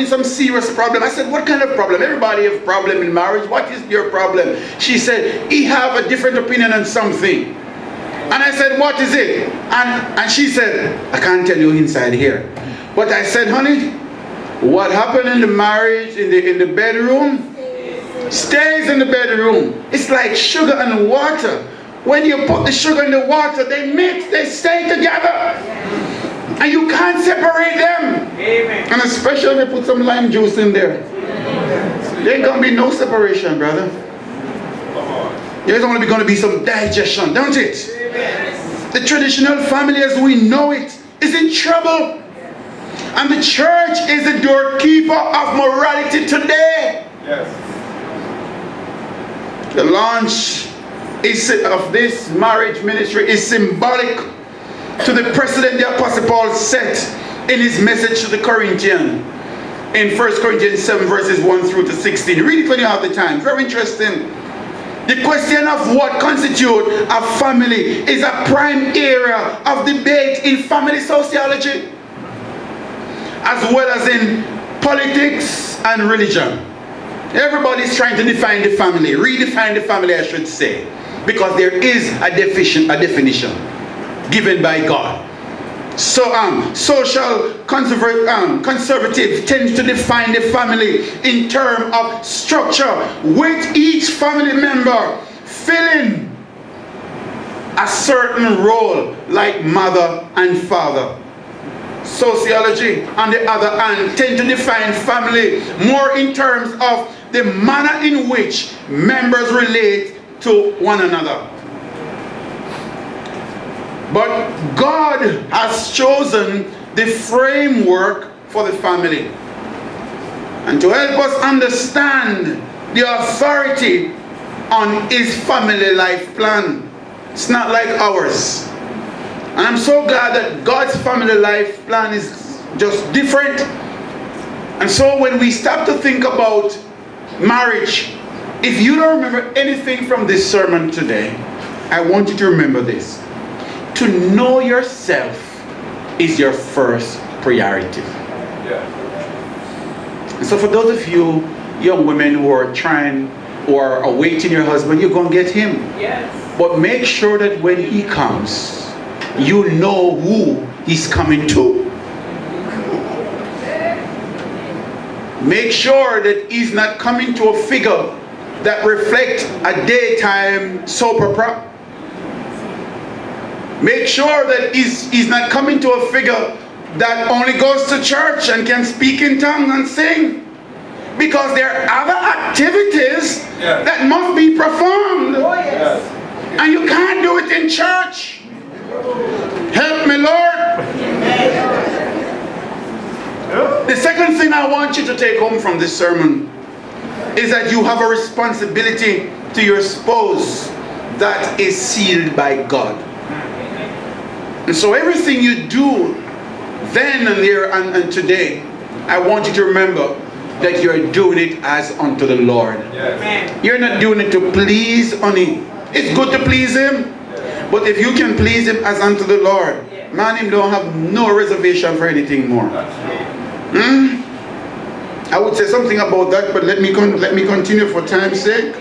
having some serious problem. I said, what kind of problem? Everybody have problem in marriage. What is your problem? She said, he have a different opinion on something. And I said, what is it? And she said, I can't tell you inside here. But I said, honey, what happened in the marriage, in the bedroom, stays in the bedroom. It's like sugar and water. When you put the sugar in the water, they mix, they stay together. And you can't separate them. Amen. And especially if you put some lime juice in there. There ain't going to be no separation, brother. There's only going to be some digestion, don't it? Amen. The traditional family as we know it is in trouble. And the church is the doorkeeper of morality today. Yes. The launch of this marriage ministry is symbolic to the precedent the Apostle Paul set in his message to the Corinthians in 1 Corinthians 7 verses 1 through to 16. Read it when you have the time. Very interesting. The question of what constitutes a family is a prime area of debate in family sociology, as well as in politics and religion. Everybody's trying to define the family, redefine the family, I should say, because there is a definition given by God. So social conservative tends to define the family in terms of structure, with each family member filling a certain role like mother and father. Sociology, on the other hand, tend to define family more in terms of the manner in which members relate to one another. But God has chosen the framework for the family. And to help us understand the authority on his family life plan, it's not like ours. And I'm so glad that God's family life plan is just different. And so when we start to think about marriage, if you don't remember anything from this sermon today, I want you to remember this. To know yourself is your first priority. Yeah. And so for those of you young women who are trying or awaiting your husband, you're going to get him. Yes. But make sure that when he comes, you know who he's coming to. Make sure that he's not coming to a figure that reflects a daytime soap opera. Make sure that he's not coming to a figure that only goes to church and can speak in tongues and sing. Because there are other activities that must be performed. Oh, yes. And you can't do it in church. Help me, Lord. The second thing I want you to take home from this sermon is that you have a responsibility to your spouse that is sealed by God. And so everything you do then and there and today, I want you to remember that you're doing it as unto the Lord. Yes. You're not doing it to please only. It's good to please him, but if you can please him as unto the Lord, man, him don't have no reservation for anything more. I would say something about that, but let me continue for time's sake.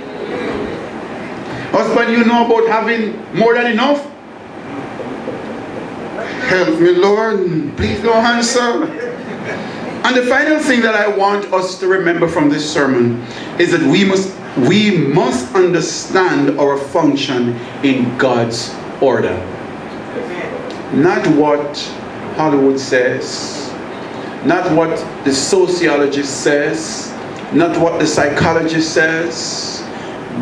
Husband, you know about having more than enough? Help me, Lord. Please don't answer. And the final thing that I want us to remember from this sermon is that we must understand our function in God's order. Not what Hollywood says, not what the sociologist says, not what the psychologist says,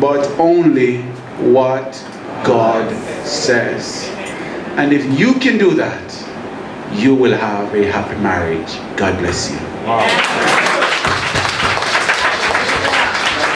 but only what God says. And if you can do that, you will have a happy marriage. God bless you. Wow.